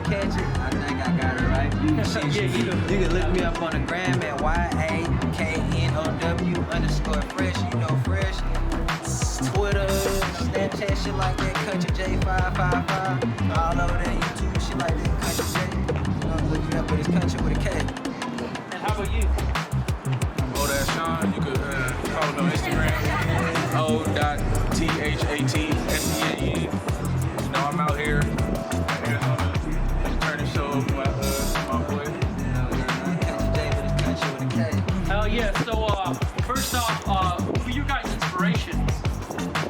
catch it. I think I got it right. You can look me up on the gram at YAKNOW_fresh. You know fresh. Twitter, Snapchat, shit like that. Country J555. All over there, YouTube, shit like that. Country J. You know, look me up with this country with a K. And how about you? Sean, you could follow me on Instagram, o.thatsene. You know, I'm out here turning show with my boy. Hell yeah. So, first off, who are you guys' inspirations?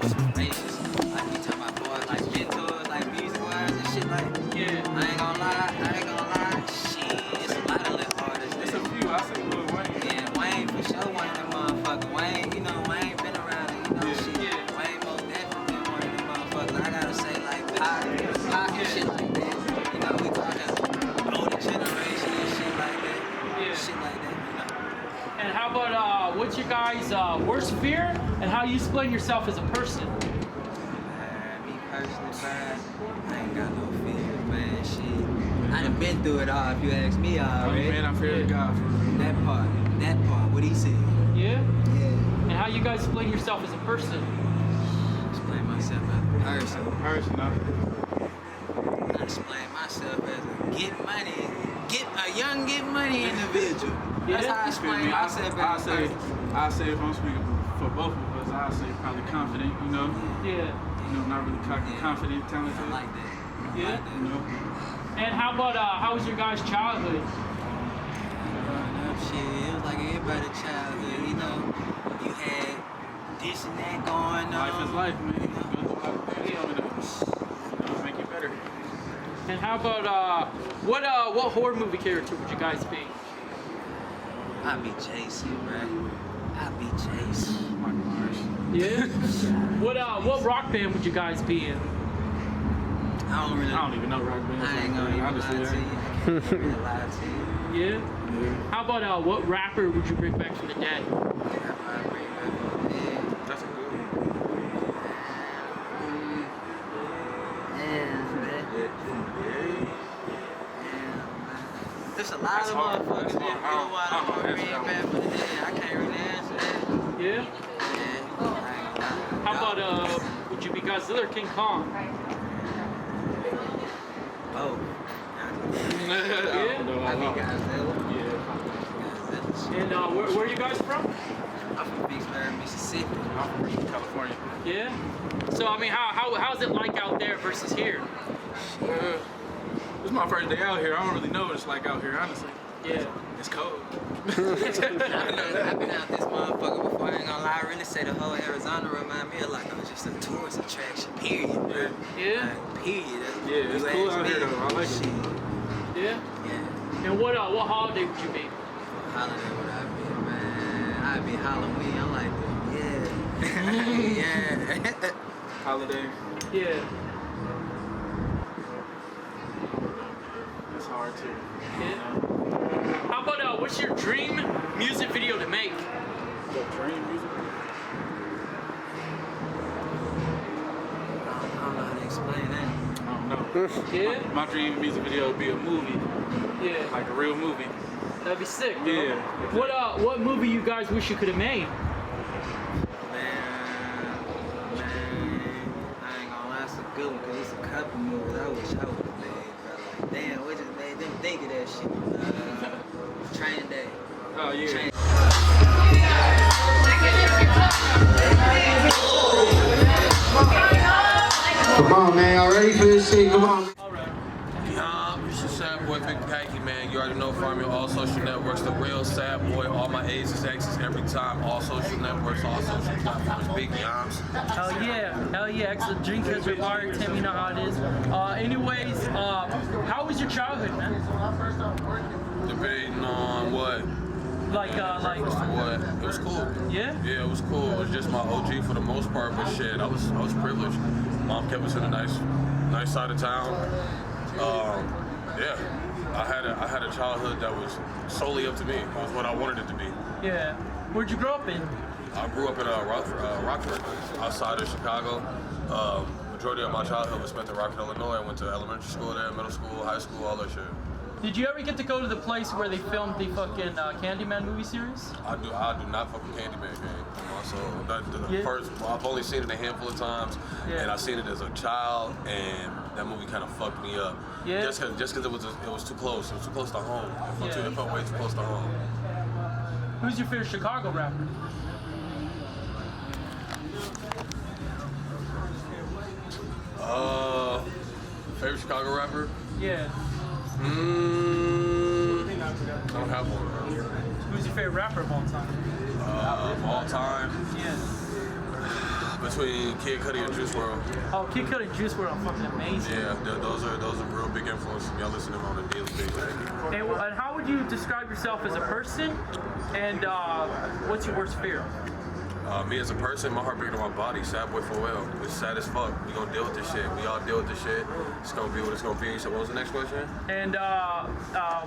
Inspirations? Like, you talking about boys, like mentors, like music-wise and shit, like? Yeah. I ain't gonna lie. Shit, it's a lot of little artists. It's a few, I say Lil Wayne. Yeah, Wayne for sure, one of them motherfuckers. Wayne, you know, Wayne been around and you know shit. Yeah. Wayne most definitely one of them motherfuckers. I gotta say, like, Pac and shit like that. You know, we talking older generation and shit like that. Yeah. Shit like that, you know. And how about what's your guys' worst fear and how you explain yourself as a person? Me personally, man, I ain't got no fear, man. Shit, I done been through it all. If you ask me already. Man, I fear God for That part, what he said. Yeah? Yeah. And how you guys explain yourself as a person? Explain myself as a person. personal. I explain myself as a young get money individual. That's how I explain myself as a person. I say if I'm speaking for both of us, I say probably confident, you know. Yeah. You know, not really confident, talented. I like that. Yeah. You know. And how about how was your guys' childhood? Growing up, shit, it was like everybody's childhood, you know. You had this and that going on. Life is life, man. You go through a lot of things, you know, make you better. And how about what horror movie character would you guys be? I'd be Jason, man. I'd be Jason. Michael Myers. Yeah. What rock band would you guys be in? I don't even know rock bands. I ain't gonna even lie to you. I can't even lie to you. Yeah. How about what rapper would you bring back from the dead? That's a good one. There's a lot of motherfuckers that feel why I'm bring back from the dead. I can't really answer that. Yeah. Yeah. How about would you be Godzilla or King Kong? Oh. Yeah. I be Godzilla. Yeah. And where are you guys from? I'm from Vicksburg, Mississippi. I'm from California. Yeah. So I mean, how's it like out there versus here? This is my first day out here. I don't really know what it's like out here, honestly. Yeah. It's cold. I've been out this motherfucker before. I ain't gonna lie. I really say the whole Arizona remind me of like just a tourist attraction. Period, bro. Yeah. Like, period. Yeah, it's cool out here though. I like it. Yeah. Yeah. And what holiday would you be? Holiday would I be, man? I'd be Halloween. I like that. Yeah. Yeah. Holiday. Yeah. It's hard too. Yeah. How about what's your dream music video to make? The dream music? I don't know how to explain that. I don't know. Yeah. My dream music video would be a movie, Yeah. like a real movie. That'd be sick, bro. Yeah. What movie you guys wish you could have made? Man, I ain't gonna lie, it's a good one, cause it's a couple movies I wish I would have made, bro. Like, damn, what just made them think of that shit? Training Day. Oh yeah. Come on, man. Y'all ready for this shit? Come on. It's your sad boy Big Packy, man. You already know, find me on all social networks. The real sad boy, all my A's is X's every time. All social networks, all social platforms. Big Yams. Hell yeah, excellent drink has your bar, Tim, you know how it is. Anyways, how was your childhood, man? Debating on what? Like What? It was cool. Yeah? Yeah, it was cool. It was just my OG for the most part, but shit, I was privileged. Mom kept us in a nice side of town. Yeah, I had a childhood that was solely up to me. It was what I wanted it to be. Yeah. Where'd you grow up in? I grew up in Rockford, outside of Chicago. majority of my childhood was spent in Rockford, Illinois. I went to elementary school there, middle school, high school, all that shit. Did you ever get to go to the place where they filmed the fucking Candyman movie series? I do not fuck with Candyman, gang. So Yeah. first, well, I've only seen it a handful of times, Yeah. and I seen it as a child, and that movie kind of fucked me up. Yeah. Just cause it was too close. It was too close to home. It felt way too close to home. Who's your favorite Chicago rapper? Favorite Chicago rapper? Yeah. I don't have one. Who's your favorite rapper of all time? Of all time, Yeah. between Kid Cudi and Juice WRLD. Oh, Kid Cudi and Juice WRLD are fucking amazing. Yeah, those are real big influences. Y'all listen to them on a daily basis. And how would you describe yourself as a person? And what's your worst fear? Me as a person, my heart bigger than my body. Sad boy for well. It's sad as fuck. We gonna deal with this shit. We all deal with this shit. It's gonna be what it's gonna be. So what was the next question? And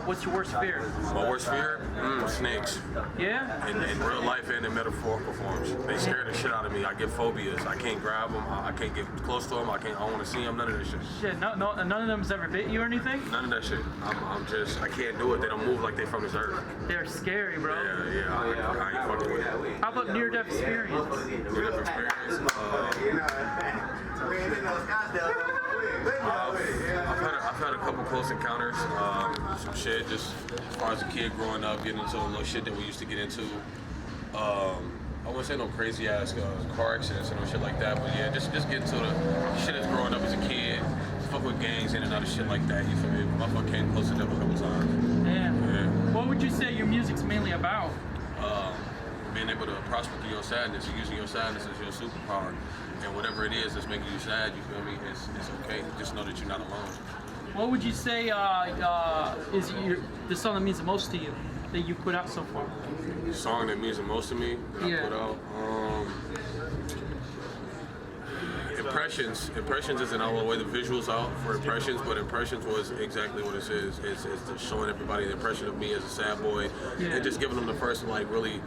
what's your worst fear? My worst fear? Snakes. Yeah? In real life and in metaphorical forms. They scare the shit out of me. I get phobias. I can't grab them. I can't get close to them. I don't want to see them. None of that shit. Shit, none of them's ever bit you or anything? None of that shit. I can't do it. They don't move like they from this earth. They're scary, bro. Yeah. I ain't fucking with it. How about near-death experience? Near-death experience. I've had a couple close encounters. Some shit, just as far as a kid growing up, getting into the little shit that we used to get into. I wouldn't say no crazy ass car accidents and no shit like that, but yeah, just get into the shit that's growing up as a kid. Fuck with gangs in and out of shit like that. You feel me? My fuck came close to them a couple times. Damn. Yeah. What would you say your music's mainly about? Being able to prosper through your sadness and using your sadness as your superpower. And whatever it is that's making you sad, you feel me, it's okay. Just know that you're not alone. What would you say is the song that means the most to you that you put out so far? The song that means the most to me that I put out? Impressions isn't all the way the visuals out for Impressions, but Impressions was exactly what it is. It's showing everybody the impression of me as a sad boy and just giving them the first, like, really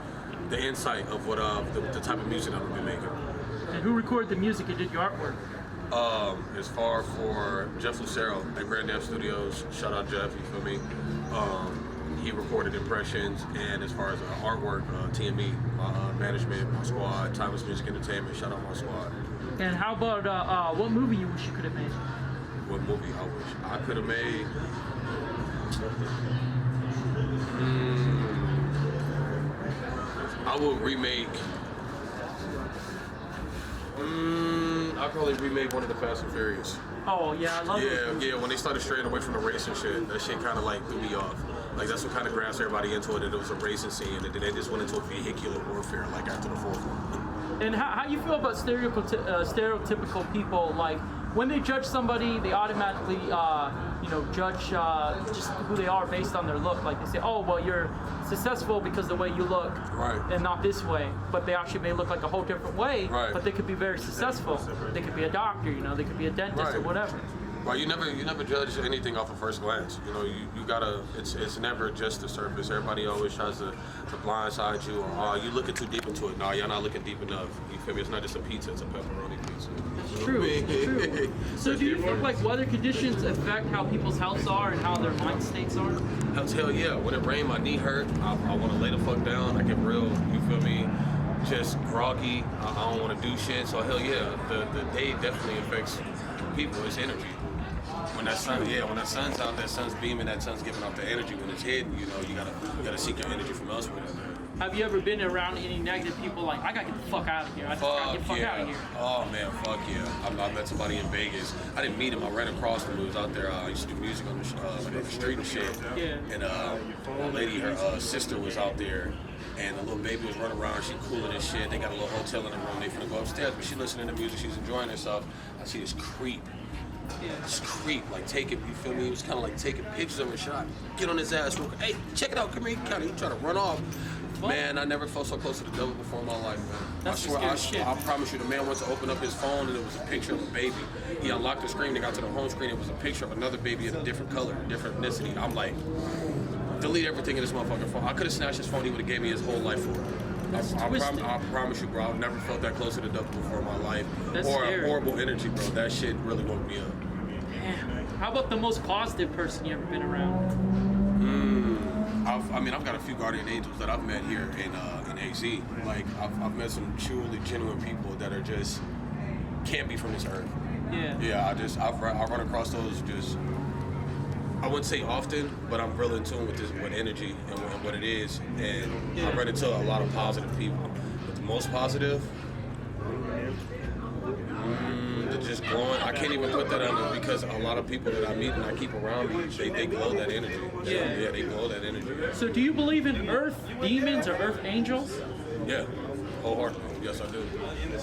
the insight of what the type of music I'm gonna be making. And who recorded the music and did your artwork? As far for Jeff Lucero at Grand Dam Studios, shout out Jeff, you feel me? He recorded Impressions, and as far as artwork, TME, my management, my squad, Timeless Music Entertainment, shout out my squad. And how about what movie you wish you could have made? What movie I wish I could have made? I would remake. I'd probably remake one of the Fast and Furious. Oh yeah, I love it. Yeah. When they started straying away from the racing shit, that shit kind of like threw me off. Like that's what kind of grasped everybody into it. That it was a racing scene, and then they just went into a vehicular warfare like after the fourth one. And how you feel about stereotypical people? Like when they judge somebody, they automatically judge just who they are based on their look. Like they say, oh well, you're successful because the way you look, right, and not this way. But they actually may look like a whole different way. Right. But they could be very successful. They could be a doctor, they could be a dentist or whatever. Right, you never judge anything off of first glance. You gotta. It's never just the surface. Everybody always tries to blindside you. Or you looking too deep into it. No, you're not looking deep enough. You feel me? It's not just a pizza. It's a pepperoni pizza. It's true. It's true. So do you think like weather conditions affect how people's healths are and how their mind states are? Hell yeah. When it rained, my knee hurt. I want to lay the fuck down. I get real. You feel me? Just groggy. I don't want to do shit. So hell yeah. The day definitely affects people. It's energy. When that sun's out, that sun's beaming, that sun's giving off the energy. When it's hidden, you gotta seek your energy from elsewhere. Have you ever been around any negative people like, I gotta get the fuck out of here, I just gotta get the fuck out of here? Oh man, fuck yeah. I met somebody in Vegas. I didn't meet him, I ran across him. He was out there, I used to do music on the street and shit. Yeah. And a lady, her sister was out there, and the little baby was running around, she cooling and shit. They got a little hotel in the room, they finna go upstairs, but she listening to music, she's enjoying herself. I see this creep. This creep, like taking, you feel me? He was kind of like taking pictures of her shot. Get on his ass real quick. Hey, check it out, come here, kind of. He trying to run off. Man, I never felt so close to the devil before in my life, man. I promise you, the man went to open up his phone and it was a picture of a baby. He unlocked the screen, they got to the home screen, it was a picture of another baby in a different color, different ethnicity. I'm like, delete everything in this motherfucking phone. I could have snatched his phone, he would have gave me his whole life for it. It's I twisted. promise you, bro. I've never felt that close to the devil before in my life. That's or scary. horrible energy, bro. That shit really woke me up. Damn. How about the most positive person you ever been around? I've got a few guardian angels that I've met here in AZ. Like, I've met some truly genuine people that are just can't be from this earth. Yeah. Yeah, I run across those just. I wouldn't say often, but I'm real in tune with energy and what it is, and Yeah. I run into a lot of positive people. But the most positive, they're just glowing. I can't even put that on them because a lot of people that I meet and I keep around me, they glow that energy. Yeah. They glow that energy. So do you believe in earth demons or earth angels? Yeah, wholeheartedly. Yes, I do.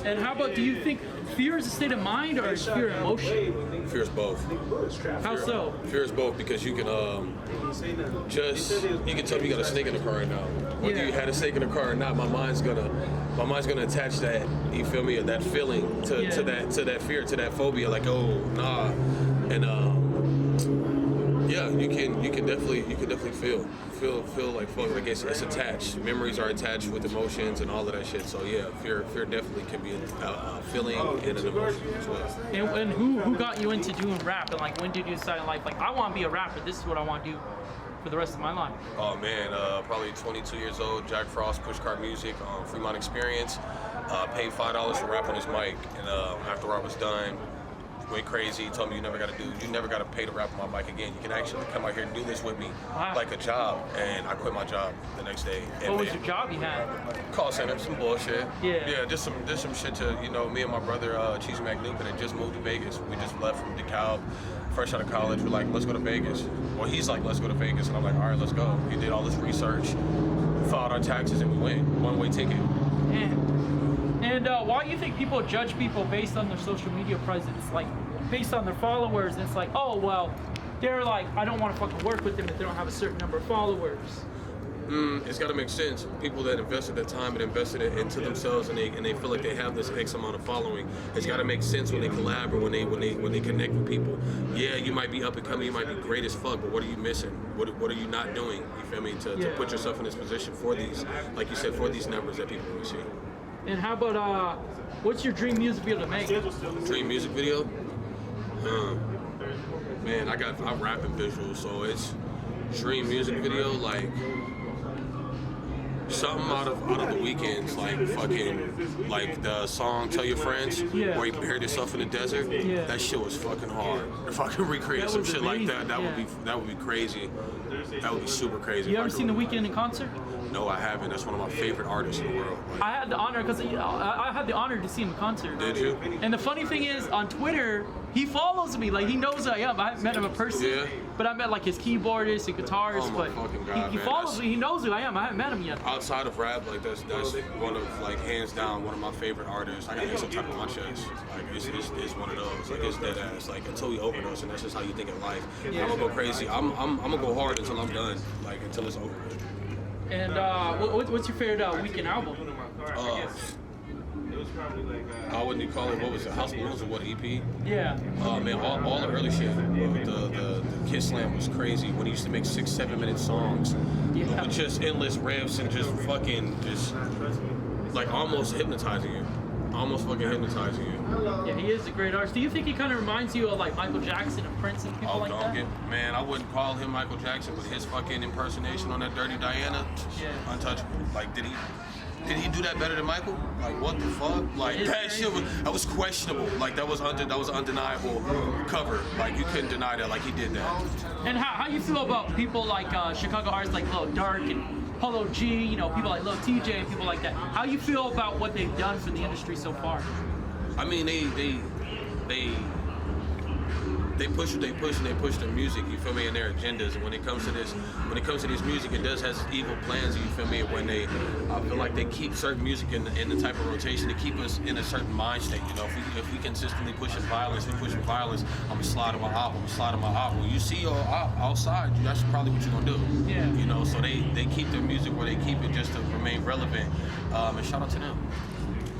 And how about, do you think fear is a state of mind or is fear emotion? Fear is both. How so? Fear is both because you can you can tell me you got a snake in the car right now. Whether Yeah. you had a snake in the car or not, my mind's gonna attach that, you feel me, or that feeling to that fear, to that phobia, like, oh nah. And yeah, you can definitely feel like fuck, like it's attached. Memories are attached with emotions and all of that shit. So yeah, fear definitely can be a feeling and an emotion as well. And who got you into doing rap? And like, when did you decide, like I want to be a rapper, this is what I want to do for the rest of my life? Oh man, probably 22 years old, Jack Frost, Pushcart Music, Fremont Experience. Paid $5 for rap on his mic, and after I was done, went crazy. He told me you never got to pay to rap on my mic again. You can actually come out here and do this with me like a job. And I quit my job the next day. And What was your job you had? Call center, some bullshit. Yeah. Just some shit to, me and my brother, Cheesy McNuke, had just moved to Vegas. We just left from DeKalb, fresh out of college. We're like, let's go to Vegas. Well, he's like, let's go to Vegas. And I'm like, all right, let's go. He did all this research, filed our taxes, and we went. One-way ticket. And why do you think people judge people based on their social media presence? Like, based on their followers, and it's like, oh, well, they're like, I don't want to fucking work with them if they don't have a certain number of followers. It's got to make sense. People that invested their time and invested it into themselves, and they feel like they have this X amount of following. It's got to make sense when they collab or when they connect with people. Yeah, you might be up and coming, you might be great as fuck, but what are you missing? What are you not doing? You feel me? To put yourself in this position for these, like you said, for these numbers that people will see. And how about what's your dream music video to make? Dream music video? Man, I rap in visuals, so it's dream music video, like something out of the weekends, like fucking, like the song "Tell Your Friends," where you buried yourself in the desert. Yeah. That shit was fucking hard. If I could recreate some shit like that, that would be crazy. That would be super crazy. You ever seen The Weeknd in concert? No, I haven't. That's one of my favorite artists in the world. Like, I had the honor, because I had the honor to see him in concert. Did you? And the funny thing is, on Twitter, he follows me. Like, he knows who I am. I haven't met him in person. Yeah. But I met like his keyboardist and guitarist. Oh my but fucking God, he man. follows me. He knows who I am. I haven't met him yet. Outside of rap, like that's one of, like, hands down one of my favorite artists. I got XLTE on my chest. Like it's one of those. Like, it's dead ass. Like, until we overdose, and that's just how you think of life. Yeah. I'm gonna go crazy. I'm gonna go hard until I'm done. Like, until it's over with. And what's your favorite Weeknd album? I wouldn't call it, what was it, House Moves or what, EP? Yeah. Man, all the early shit. The Kiss Slam was crazy when he used to make 6-7 minute songs with just endless riffs and just like almost hypnotizing you. Almost fucking hypnotizing you. Yeah, he is a great artist. Do you think he kind of reminds you of like Michael Jackson and Prince and people like that? Man, I wouldn't call him Michael Jackson, but his fucking impersonation on that Dirty Diana, untouchable. Like, did he do that better than Michael? Like, what the fuck? Like, that shit was questionable. Like, that was undeniable cover. Like, you couldn't deny that. Like, he did that. And how you feel about people like Chicago artists like Lil Durk and Polo G, people like Lil TJ and people like that? How you feel about what they've done for the industry so far? I mean, they push what they push, and they push their music, you feel me, and their agendas. And when it comes to this music, it does has evil plans, you feel me. When I feel like they keep certain music in the type of rotation to keep us in a certain mind state. If we consistently pushing violence, I'm gonna slide on my op. When you see your op outside, that's probably what you're gonna do. Yeah. So they keep their music where they keep it just to remain relevant. And shout out to them.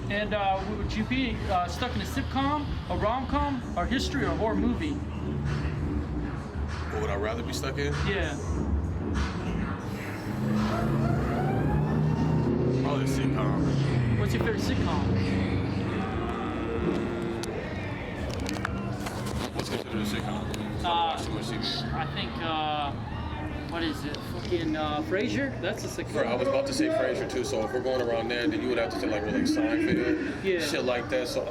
And would you be stuck in a sitcom, a rom-com, or history or horror movie? What would I rather be stuck in? Yeah. Probably a sitcom. What's your favorite sitcom? What's considered a sitcom? I don't watch too much TV. I think, what is it? Fucking Frasier? That's a sitcom. I was about to say Frasier too, so if we're going around there, then you would have to say like Seinfeld, Yeah. shit like that. So,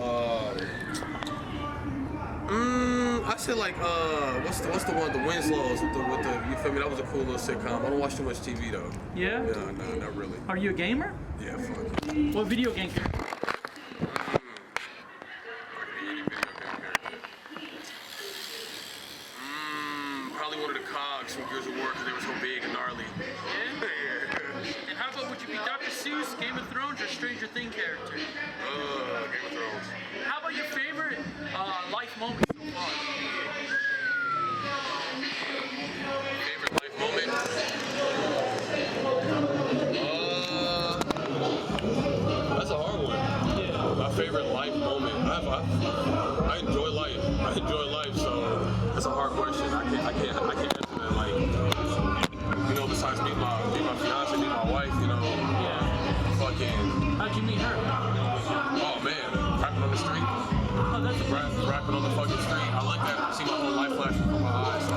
I said like, what's the one, the Winslows, with the, you feel me? That was a cool little sitcom. I don't watch too much TV though. Yeah? No, not really. Are you a gamer? Yeah, fuck. Any What video game character? video game character. Probably one of the cogs from Gears of War because they were so big and gnarly. Yeah? And how about, would you be Dr. Seuss, Game of Thrones, or Stranger Things character? Game of Thrones. How about your favorite life moment so far? Favorite life moment? That's a hard one. Yeah. My favorite life moment. I enjoy life. I enjoy life, so that's a hard question. I can't answer that. Like, you know, besides me, my fiance, me, my wife, you know, Yeah. fucking. How'd you meet her? Oh man, rapping on the street. Oh, that's a Rapping on the fucking street. I looked at her and see my whole life flashing before my eyes, so I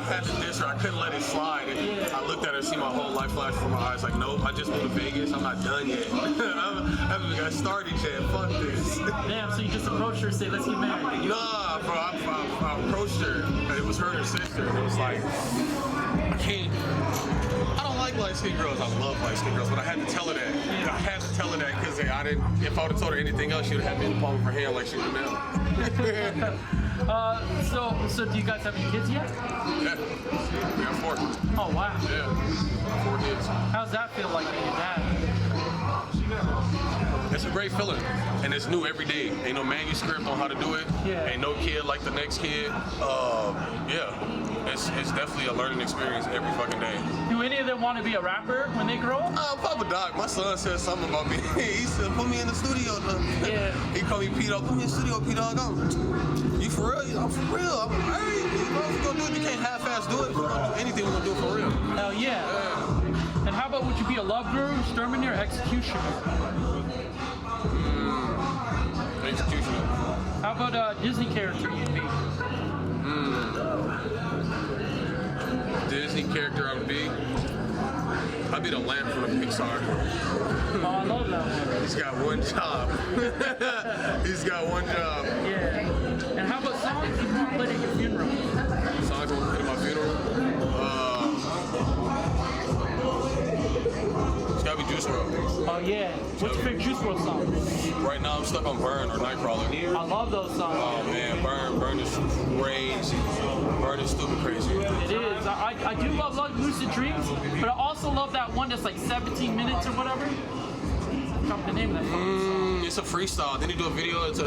had to diss her. I couldn't let it slide. And I looked at her and see my whole life flash before my eyes. Like, nope, I just moved to Vegas. I'm not done yet. I haven't even got started yet. Fuck this. Damn, so you just approached her and say, let's get married. Nah, bro. I approached her. And it was her and her sister. And it was like, I don't like light-skinned girls. I love light-skinned girls, but I had to tell her that. I had to tell her that because if I would have told her anything else, she would have had me in the palm of her hand like she would now. So do you guys have any kids yet? Yeah. We got 4. Oh, wow. Yeah. 4 kids. How's that feel like being a dad? It's a great feeling, and it's new every day. Ain't no manuscript on how to do it. Yeah. Ain't no kid like the next kid. It's definitely a learning experience every fucking day. Do any of them want to be a rapper when they grow up? Papa Doc, my son said something about me. He said, put me in the studio. Yeah. He called me P-Dog. Put me in the studio, P-Dog. You for real? I'm for real. I'm hey, if we're gonna do it, you can't half-ass do it. If we're gonna do anything, we're gonna do it for real. Hell yeah. And how about, would you be a love guru, exterminator, or executioner? Executioner. How about a Disney character you'd be? Disney character I would be? I'd be the lamp from the Pixar. Oh, I love that one. He's got one job. He's got one job. Yeah. And how about songs you want played at your funeral? Songs I want to play at my funeral? It's gotta be Juice WRLD. Oh yeah. What's your favorite Juice WRLD song? Right now I'm stuck on Burn or Nightcrawler. I love those songs. Oh man, Burn is crazy. Burn is stupid crazy. It is. I do love Lucid Dreams, but I also love that one that's like 17 minutes or whatever. I forgot the name of that fucking song. It's a freestyle. Then he do a video. It's a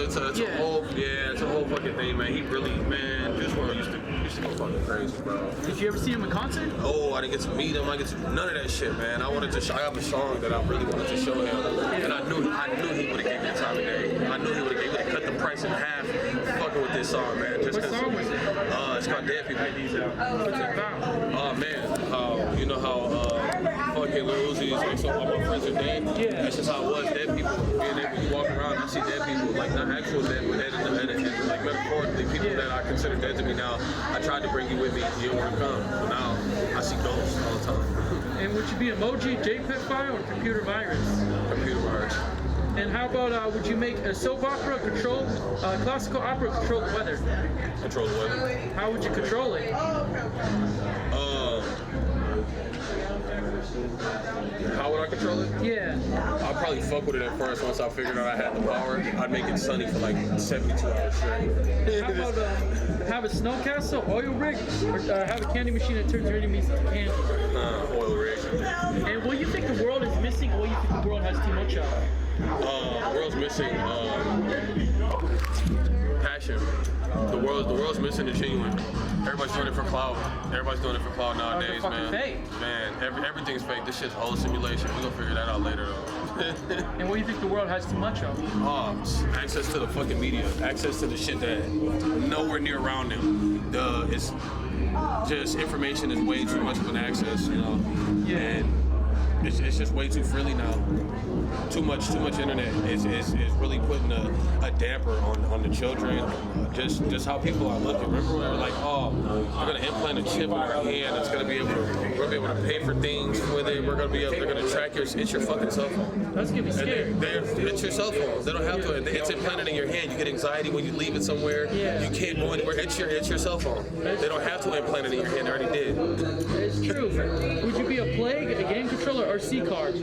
whole it's a whole fucking thing, man. He really, man, Juice WRLD used to go fucking crazy, bro. Did you ever see him in concert? Oh, I didn't get to meet him. I didn't get to none of that shit, man. I have a song that I really wanted to show him, and I knew he would have gave me the time of day. I knew he would have cut the price in half, fucking with this song, man. Just What song was it? It's called Dead People. What's it about? Oh man, you know how fucking Lil Uzi is like, so all my friends are dead. Yeah. That's just how it was. Dead people, being able to walk around and see dead people, like not actual dead, but dead like metaphorically, people that I consider dead to me now. I tried to bring you with me, you don't want to come. But now I see ghosts all the time. And would you be emoji, JPEG file, or computer virus? Computer virus. And how about would you make a soap opera control, classical opera control the weather? Control the weather. How would you control it? How would I control it? Yeah. I'd probably fuck with it at first once I figured out I had the power. I'd make it sunny for like 72 hours straight. How about have a snow castle, oil rig, or have a candy machine that turns your enemies into candy? Oil rig. And what do you think the world is missing, or what do you think the world has too much of? The world's missing passion. The world's missing the genuine. Everybody's doing it for clout. Everybody's doing it for clout nowadays, fucking man. fake. Man, everything's fake. This shit's a whole simulation. We're gonna figure that out later, though. And what do you think the world has too much of? Access to the fucking media. Access to the shit that nowhere near around them. It's just information is way too much of an access, you know. Yeah. And it's just way too freely now. Too much internet is really putting a damper on the children. Just how people are looking. Remember we were like, oh, we're gonna implant a chip in our hand. It's gonna be able to, we're gonna be able to pay for things with it. We're gonna be able, they're gonna track it's your fucking cell phone. That's gonna be scary. It's your cell phone. They don't have to. It's implanted in your hand. You get anxiety when you leave it somewhere. Yeah. You can't go anywhere. It's your cell phone. They don't have to implant it in your hand. They already did. It's true. Would you be a Plague, a game controller, or C card?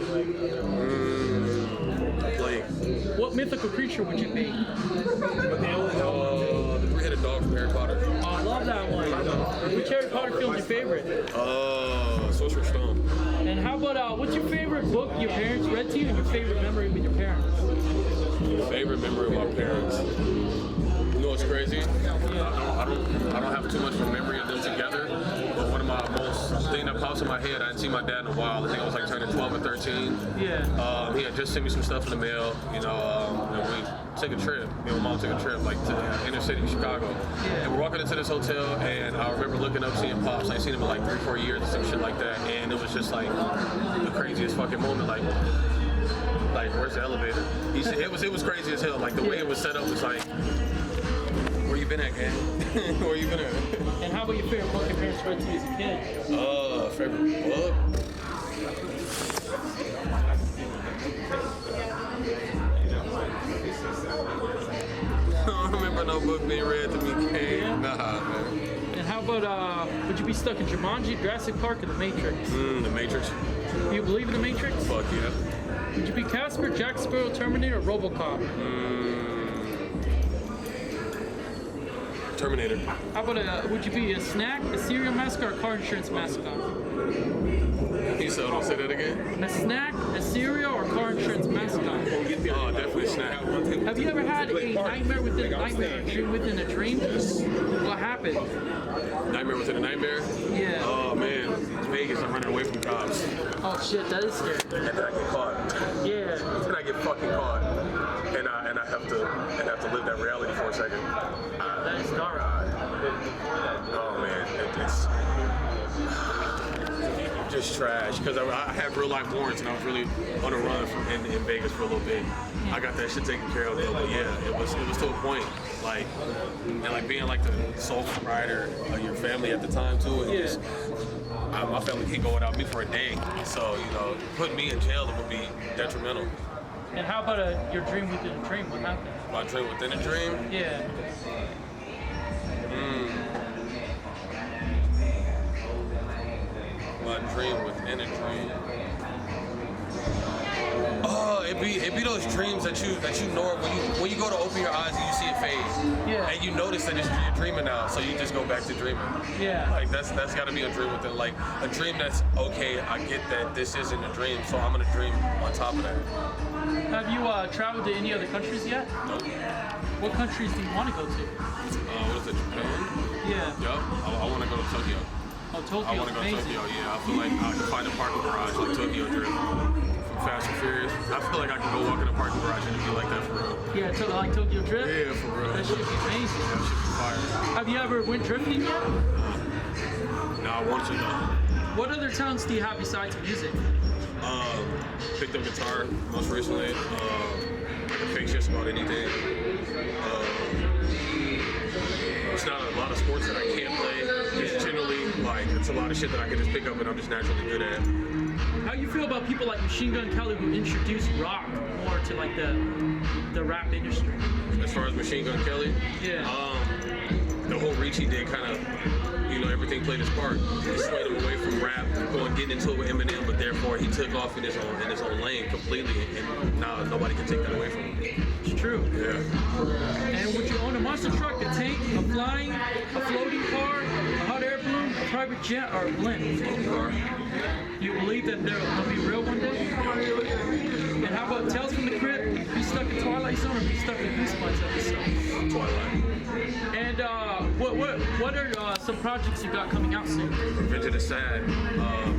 Plague. What mythical creature would you be? The three-headed dog from Harry Potter. Oh, I love that one. Which Harry Potter film is your favorite? Sorcerer's Stone. And how about what's your favorite book your parents read to you, and your favorite memory with your parents? Favorite memory of my parents. You know what's crazy? I don't have too much of a memory of them together. But one of my thing that pops in my head, I hadn't seen my dad in a while. I think I was like turning 12 or 13. Yeah. He had just sent me some stuff in the mail. You know, and we took a trip. Me and my mom took a trip like to inner city Chicago. And we're walking into this hotel, and I remember looking up, seeing Pops. I ain't seen him in like 3-4 years or some shit like that. And it was just like the craziest fucking moment. Like where's the elevator? He said it was crazy as hell. Like the way it was set up was like, where you been at, gang? Where you been at? And how about your favorite book your parents read to you as a kid? Favorite book? I don't remember no book being read to me, gang. Yeah. Nah, man. And how about would you be stuck in Jumanji, Jurassic Park, or The Matrix? The Matrix. Do you believe in The Matrix? Fuck yeah. Would you be Casper, Jack Sparrow, Terminator, or RoboCop? Terminator. How about would you be a snack, a cereal mascot, or a car insurance mascot? He said, don't say that again. A snack, a cereal, or car insurance mascot? Oh, definitely a snack. Have you ever had a nightmare within a nightmare, or dream within a dream? What happened? Nightmare within a nightmare? Yeah. Oh man, it's Vegas. I'm running away from cops. Oh shit, that is scary. And then I get caught. Yeah. And I get fucking caught. And I have to live that reality for a second. That is dark. Oh man, it's just trash. Because I had real life warrants and I was really on a run in Vegas for a little bit. I got that shit taken care of though, but yeah, it was to a point. Like, and like being like the sole proprietor of your family at the time too. And just, my family can't go without me for a day. So, you know, putting me in jail, it would be detrimental. And how about your dream within a dream? What happened? My dream within a dream? Yeah. My dream within a dream. Oh, it'd be those dreams that you know when you go to open your eyes and you see it fade. Yeah. And you notice that you're dreaming now, so you just go back to dreaming. Yeah. Like that's got to be a dream within, like a dream that's okay. I get that this isn't a dream, so I'm gonna dream on top of that. Have you traveled to any other countries yet? Nope. What countries do you want to go to? What is it? Japan? Yeah. Yup. I want to go to Tokyo. Oh, Tokyo. I want to go to Tokyo. Yeah. I feel like I can find a parking garage like Tokyo Drift from Fast and Furious. I feel like I can go walk in a parking garage and it'd be like that for real. Yeah, like Tokyo Drift? Yeah, for real. That should be amazing. That should be fire. Have you ever went drifting yet? No, I want to though. What other talents do you have besides music? Picked up guitar most recently. I can fix just about anything. It's not a lot of sports that I can't play. Just generally, like, it's a lot of shit that I can just pick up and I'm just naturally good at. How you feel about people like Machine Gun Kelly who introduced rock more to like the rap industry? As far as Machine Gun Kelly? Yeah. The whole reach he did kind of, you know, everything played his part. He swayed him away from rap, getting into it with Eminem, but therefore he took off in his own lane completely, and now nobody can take that away from him. It's true. Yeah. And would you own a monster truck, a tank, a floating car, a hot air balloon, a private jet, or a blimp? Floating car. You believe that they'll be real one day? And how about Tales from the Crypt? Be stuck in Twilight Zone or be stuck in Goosebumps episode? Twilight. And what are some projects you got coming out soon? Revenge of the Sad.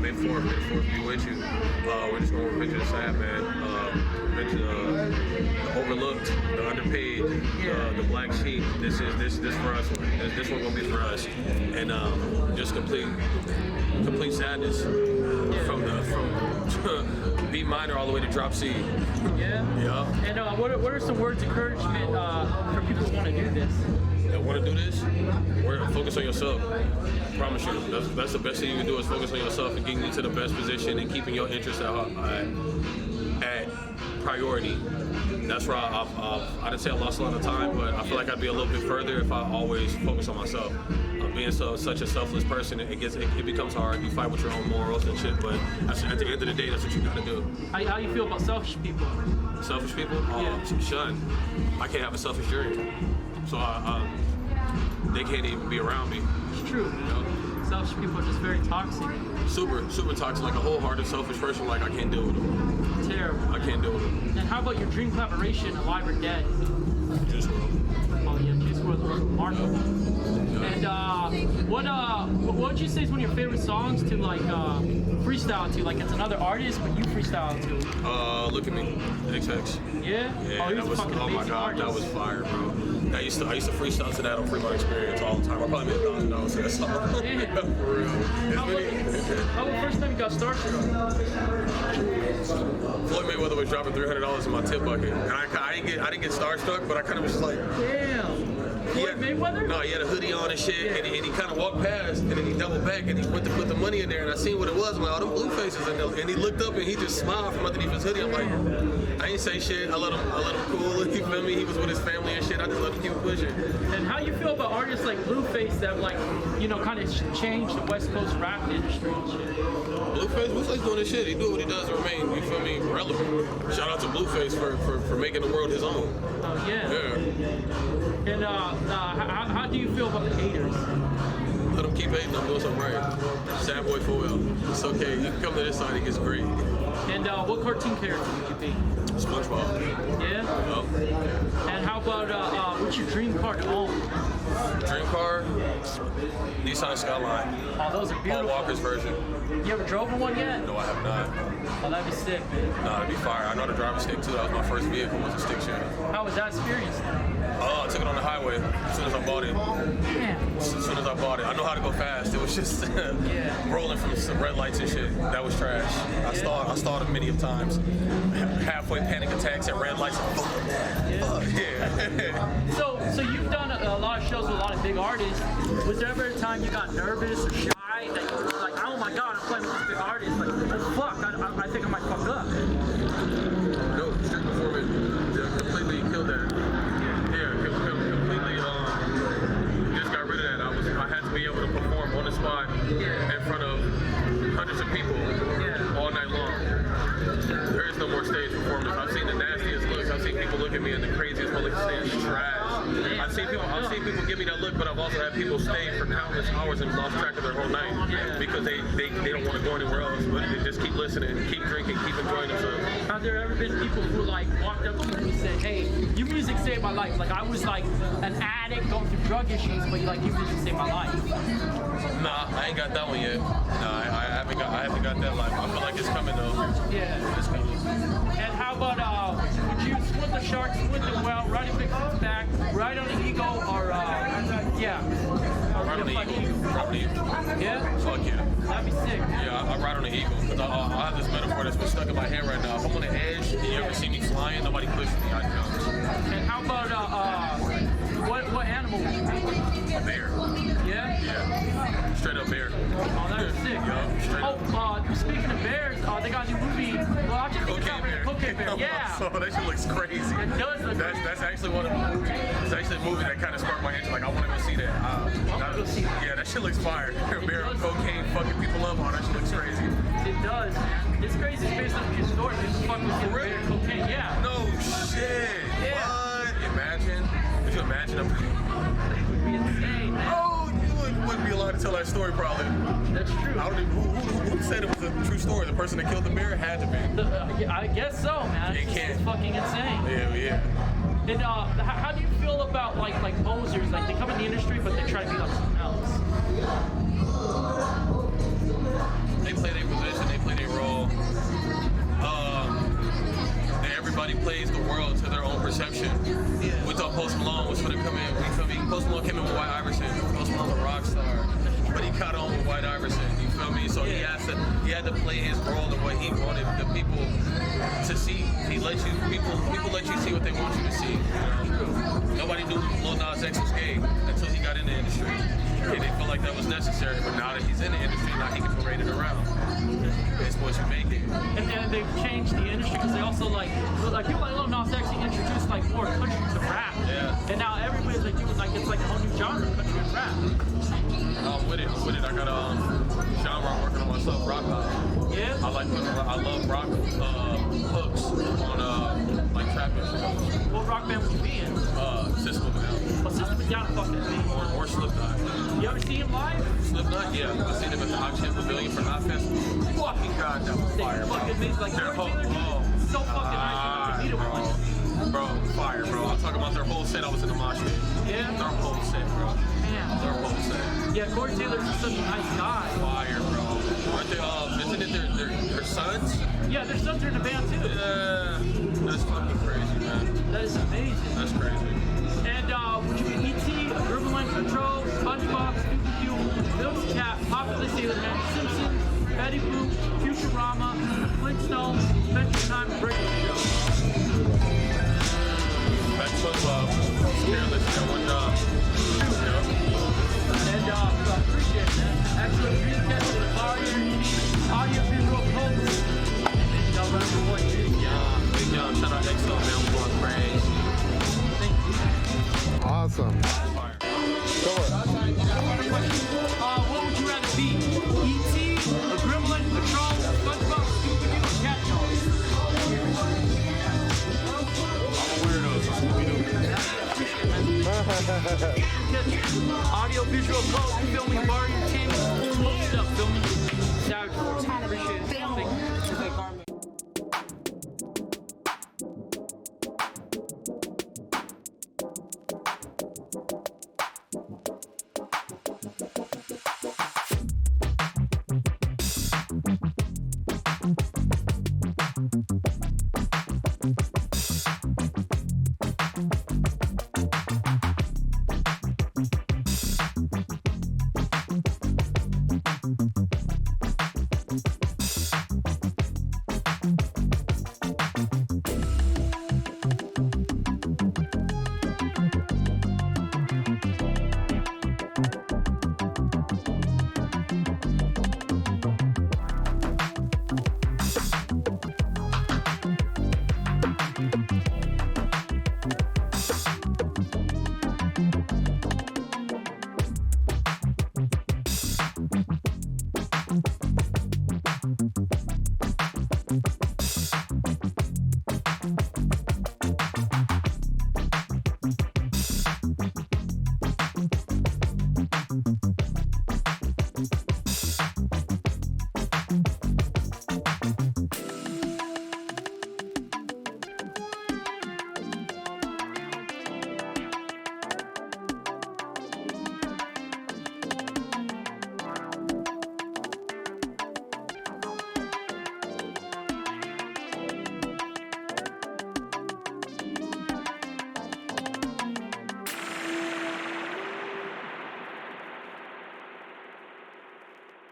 May 4th be with you. We're just going Revenge of the Sad, man. Revenge of the overlooked, the underpaid, the black sheep. This for us. This one gonna be for us. And just complete sadness from B minor all the way to drop C. Yeah. Yeah. And what are some words of encouragement for people who want to do this? That want to do this, focus on yourself. I promise you, that's the best thing you can do is focus on yourself and getting into the best position and keeping your interests at priority. That's where I didn't say I lost a lot of time, but I feel like I'd be a little bit further if I always focus on myself. Being such a selfless person, it becomes hard. You fight with your own morals and shit, but at the end of the day, that's what you gotta do. How you feel about selfish people? Selfish people? Yeah. Shun. I can't have a selfish dream, so they can't even be around me. It's true. You know? Selfish people are just very toxic. Super toxic. Like a wholehearted selfish person. Like I can't deal with them. Terrible. I can't deal with them. And how about your dream collaboration, Alive or Dead? Juice WRLD. Oh yeah, Juice WRLD was remarkable. And what would you say is one of your favorite songs to like freestyle to? Like it's another artist, but you freestyle to. Look at me, XX. Yeah. Yeah, Oh, that was. Oh my God, that was fire, bro. I used to freestyle to that on Fremont Experience all the time. I probably made $1,000 to that song. Yeah. For real. How was the first time you got started? Floyd Mayweather was dropping $300 in my tip bucket, and I didn't get starstruck, but I kind of was just like, Damn. Floyd Mayweather? No, he had a hoodie on and shit, and he kind of walked past, and then he doubled back, and he went to put the money in there, and I seen what it was. I'm like, oh, them blue faces, and he looked up, and he just smiled from underneath his hoodie. I'm like, I ain't say shit. I let him cool. You feel me? He was with his family and shit. I just let him keep it pushing. And how you feel about artists like Blueface that like, you know, kind of changed the West Coast rap industry and shit? Blueface doing his shit. He do what he does to remain, you feel me, relevant. Shout out to Blueface for making the world his own. Oh yeah. Yeah. And how do you feel about the haters? Let them keep hating. I'm doing something right. Sad boy for real. It's okay. You can come to this side. It gets great. And what cartoon character would you be? SpongeBob. Yeah. Yep. And how about what's your dream car to own? Dream car, Nissan Skyline. Oh, those are Paul beautiful. Walker's version. You ever drove in one yet? No, I have not. Oh, that'd be sick, man. Nah, it'd be fire. I know how to drive a stick too. That was my first vehicle, was a stick shift. How was that experience? I took it on the highway as soon as I bought it. Damn. As soon as I bought it. I know how to go fast. It was just rolling from some red lights and shit. That was trash. I stalled it many of times. Halfway panic attacks at red lights. Yeah. So you've done a lot of shows with a lot of big artists. Was there ever a time you got nervous or shy that you were like, oh my God, I'm playing with this big artist? Like, oh fuck, I think I might fuck up. No, street performance completely killed that. Yeah, completely just got rid of that. I had to be able to perform on the spot in front of hundreds of people all night long. There is no more stage performance. I've seen the nastiest looks. I've seen people look at me in the craziest public stand trash. I've seen people give me that look, but I've also had people stay for countless hours and lost track of their whole night because they don't want to go anywhere else, but they just keep listening, keep drinking, keep enjoying themselves. Have there ever been people who like walked up to you and said, hey, your music saved my life? Like I was like an addict going through drug issues, but your music saved my life. Nah, I ain't got that one yet. Nah, I haven't got that life. I feel like it's coming though. Yeah. It's coming. And how about would you swim the shark, swim the whale, ride a big back, ride on an eagle, or Ride on the eagle. Ride on the eagle. Yeah? Fuck yeah. That'd be sick. Yeah, I ride on the eagle. Cause I have this metaphor that's been stuck in my head right now. If I'm on the edge and you ever see me flying, nobody pushes me, I jump. And how about what animal would you be? A bear. Yeah? Yeah. Straight up bear. Oh, that's sick. Yeah, straight up. Oh, speaking of bears, they got a new movie. Well, I can think Cocaine bear. Cocaine Bear. Yeah. So that shit looks crazy. It does look crazy. That's actually one of the movies. It's actually a movie that kind of sparked my interest. Like I want to go see that. Go see that. Yeah, that shit looks fire. Bear on cocaine, fucking people up. Oh, that shit looks crazy. It does, man. It's crazy. It's based on a true story. It's fucking For bear real? cocaine. Yeah. No shit. Yeah. What? Imagine. Could you imagine? It would be insane, man. Oh, you wouldn't be allowed to tell that story probably. That's true. I don't even. Who said it was a true story? The person that killed the bear had to be. Yeah, I guess so, man. You It's can't. It's fucking insane. Yeah. And how do you feel about like posers? Like they come in the industry, but they try to be like something else. They play their position. They play their role. And everybody plays the world to their own perception. We thought Post Malone was going to come in. Post Malone came in with White Iverson. Post Malone's a rock star, but he caught on with White Iverson. You feel me? So he has He had to play his role the way he wanted the people to see. People let you see what they want you to see. Nobody knew Lil Nas X was gay until he got in the industry. He didn't feel like that was necessary, but now that he's in the industry, now he can parade it around. It's what you make it. And they've changed the industry because they also like people like Lil Nas X, he introduced like more country to rap. Yeah. And now everybody's like doing like it's like a whole new genre, country and rap. I'm with it. I got a genre I'm working on myself, rock. Yeah. I love rock hooks on like trap instruments. What rock band would you be in? System of a Down. Well, System of a Down fucking me. Or Slipknot. You ever see him live? Slipknot, yeah. I seen him at the Oxygen Pavilion for Knot Festival. Fucking god, that was fire, bro. Fucking amazing. Like Their Corey whole, Taylor, so fucking nice. You need him once. bro, fire, bro. I'm talking about their whole set. I was in the mosh pit. Yeah. Their whole set, bro. Damn. Their whole set. Yeah, Corey Taylor's just such a nice guy. Fire, bro. Aren't they? Isn't it their sons? Yeah, their sons are in the band too. Yeah. That's fucking crazy, man. That is amazing. That's crazy. And would you be E.T., Gremlin, Control, SpongeBob, Scooby-Doo, Bill's Cat, Popular Sailor Man, Simpsons, Betty Boop, Futurama, Flintstones, Adventure Time, and Breaking the Show? That's SpongeBob. Careless, got one job. And appreciate it, man. Excellent Dreamcast with audio visual posts. And November 1, Big Young, shout out XL, man. We're going crazy. Thank you. Awesome. Fire. What would you rather be? E.T., a Gremlin, a Troll, SpongeBob, Scooby-Doo, or Cat Dog? I'm a weirdo, so Scooby-Doo. Audio visual post, filming, bar entertainment, cool stuff, filming. Savage. Appreciate it. Thank you.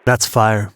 That's fire.